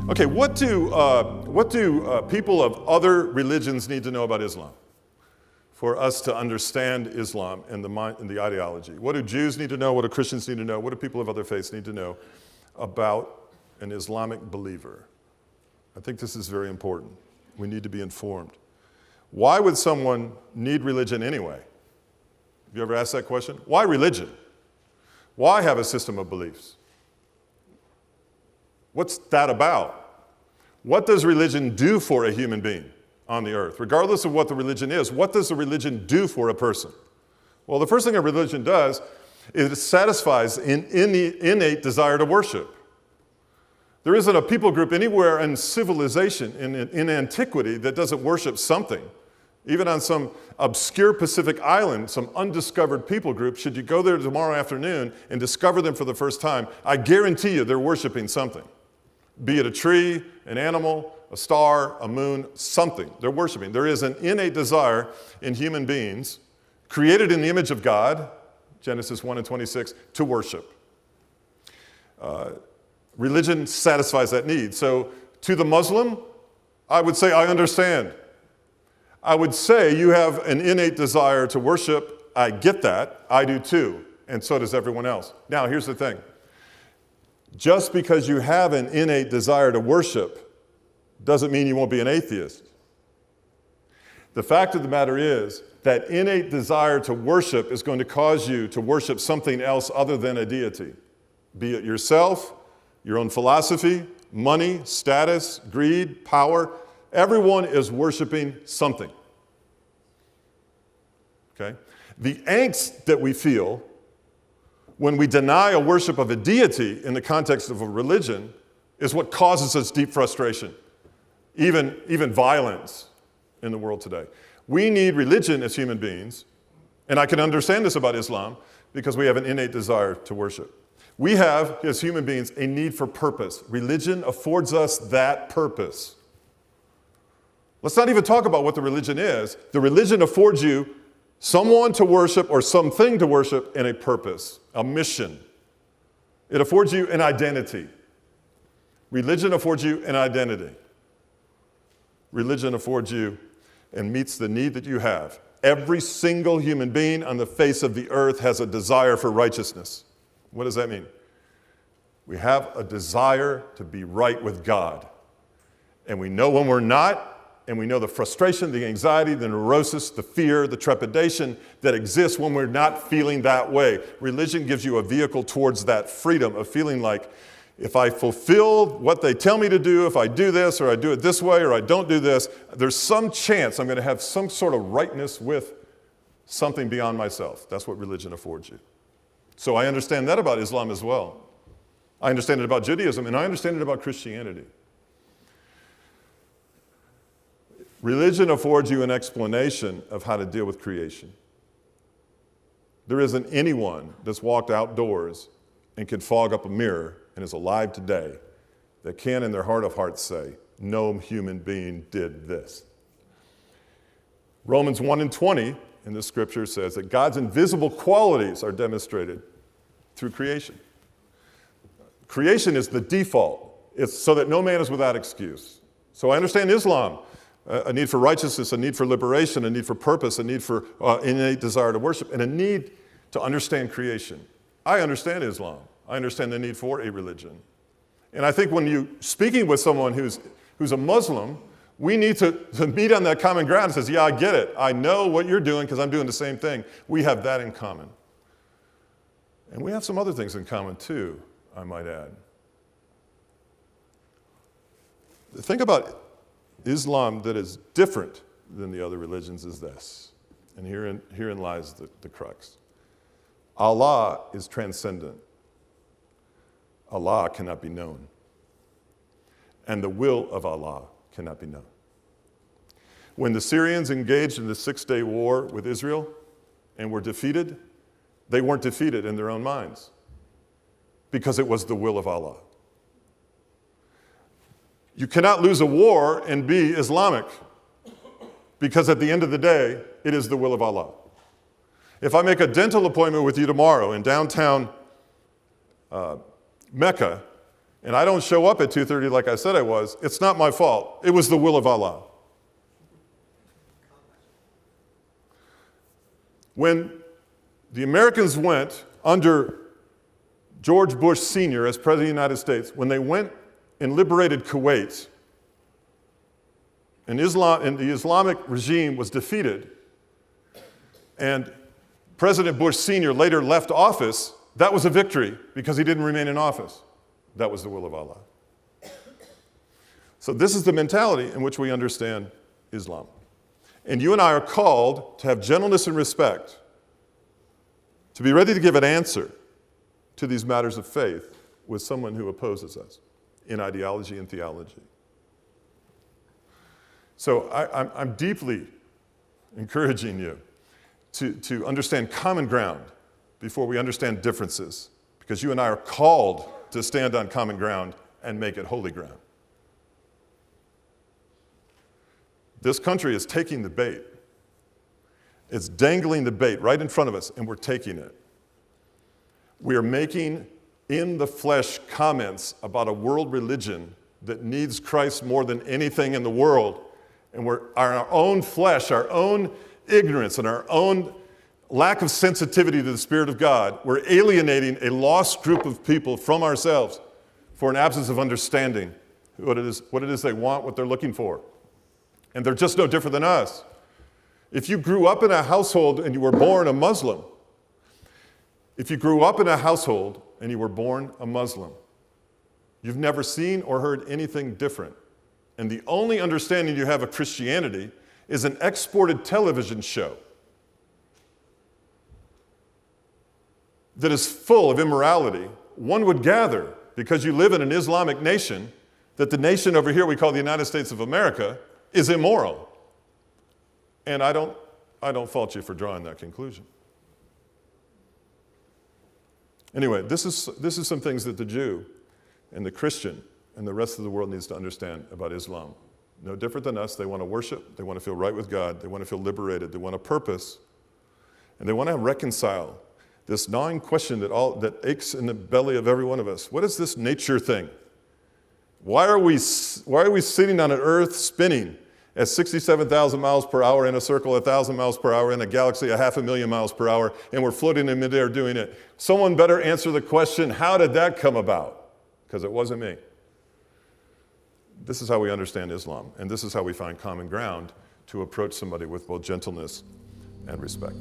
Okay, what do people of other religions need to know about Islam for us to understand Islam and the ideology? What do Jews need to know? What do Christians need to know? What do people of other faiths need to know about an Islamic believer? I think this is very important. We need to be informed. Why would someone need religion anyway? Have you ever asked that question? Why religion? Why have a system of beliefs? What's that about? What does religion do for a human being on the earth? Regardless of what the religion is, what does the religion do for a person? Well, the first thing a religion does is it satisfies in the innate desire to worship. There isn't a people group anywhere in civilization, in antiquity, that doesn't worship something. Even on some obscure Pacific island, some undiscovered people group, should you go there tomorrow afternoon and discover them for the first time, I guarantee you they're worshiping something. Be it a tree, an animal, a star, a moon, something. They're worshiping. There is an innate desire in human beings, created in the image of God, Genesis 1:26, to worship. Religion satisfies that need. So to the Muslim, I would say, I understand. I would say you have an innate desire to worship. I get that. I do too. And so does everyone else. Now, here's the thing. Just because you have an innate desire to worship doesn't mean you won't be an atheist. The fact of the matter is that innate desire to worship is going to cause you to worship something else other than a deity. Be it yourself, your own philosophy, money, status, greed, power. Everyone is worshiping something. Okay? The angst that we feel when we deny a worship of a deity in the context of a religion is what causes us deep frustration, even violence in the world today. We need religion as human beings, and I can understand this about Islam because we have an innate desire to worship. We have, as human beings, a need for purpose. Religion affords us that purpose. Let's not even talk about what the religion is. The religion affords you someone to worship or something to worship and a purpose, a mission. It affords you an identity. Religion affords you an identity. Religion affords you and meets the need that you have. Every single human being on the face of the earth has a desire for righteousness. What does that mean? We have a desire to be right with God. And we know when we're not, and we know the frustration, the anxiety, the neurosis, the fear, the trepidation that exists when we're not feeling that way. Religion gives you a vehicle towards that freedom of feeling like, if I fulfill what they tell me to do, if I do this, or I do it this way, or I don't do this, there's some chance I'm going to have some sort of rightness with something beyond myself. That's what religion affords you. So I understand that about Islam as well. I understand it about Judaism, and I understand it about Christianity. Religion affords you an explanation of how to deal with creation. There isn't anyone that's walked outdoors and can fog up a mirror and is alive today that can in their heart of hearts say, no human being did this. Romans 1:20 in the scripture says that God's invisible qualities are demonstrated through creation. Creation is the default. It's so that no man is without excuse. So I understand Islam. A need for righteousness, a need for liberation, a need for purpose, a need for innate desire to worship, and a need to understand creation. I understand Islam. I understand the need for a religion. And I think when you're speaking with someone who's a Muslim, we need to meet on that common ground and says, yeah, I get it. I know what you're doing because I'm doing the same thing. We have that in common. And we have some other things in common too, I might add. Think about Islam that is different than the other religions is this. And herein lies the crux. Allah is transcendent. Allah cannot be known. And the will of Allah cannot be known. When the Syrians engaged in the 6-day war with Israel and were defeated, they weren't defeated in their own minds because it was the will of Allah. You cannot lose a war and be Islamic because at the end of the day, it is the will of Allah. If I make a dental appointment with you tomorrow in downtown Mecca, and I don't show up at 2:30 like I said I was, it's not my fault. It was the will of Allah. When the Americans went under George Bush Sr. as President of the United States, when they went and liberated Kuwait, and the Islamic regime was defeated, and President Bush Sr. later left office, that was a victory because he didn't remain in office. That was the will of Allah. So this is the mentality in which we understand Islam. And you and I are called to have gentleness and respect, to be ready to give an answer to these matters of faith with someone who opposes us in ideology and theology. So I'm deeply encouraging you to understand common ground before we understand differences, because you and I are called to stand on common ground and make it holy ground. This country is taking the bait. It's dangling the bait right in front of us, and we're taking it. We are making in the flesh comments about a world religion that needs Christ more than anything in the world. And we're our own flesh, our own ignorance, and our own lack of sensitivity to the Spirit of God, we're alienating a lost group of people from ourselves for an absence of understanding what it is they want, what they're looking for. And they're just no different than us. If you grew up in a household and you were born a Muslim, if you grew up in a household and you were born a Muslim, you've never seen or heard anything different. And the only understanding you have of Christianity is an exported television show that is full of immorality. One would gather, because you live in an Islamic nation, that the nation over here we call the United States of America is immoral. And I don't fault you for drawing that conclusion. Anyway, this is some things that the Jew and the Christian and the rest of the world needs to understand about Islam. No different than us, they want to worship, they want to feel right with God, they want to feel liberated, they want a purpose, and they want to reconcile this gnawing question that aches in the belly of every one of us. What is this nature thing? Why are we sitting on an earth spinning at 67,000 miles per hour in a circle, 1,000 miles per hour in a galaxy, 500,000 miles per hour, and we're floating in midair doing it? Someone better answer the question, how did that come about? Because it wasn't me. This is how we understand Islam, and this is how we find common ground to approach somebody with both gentleness and respect.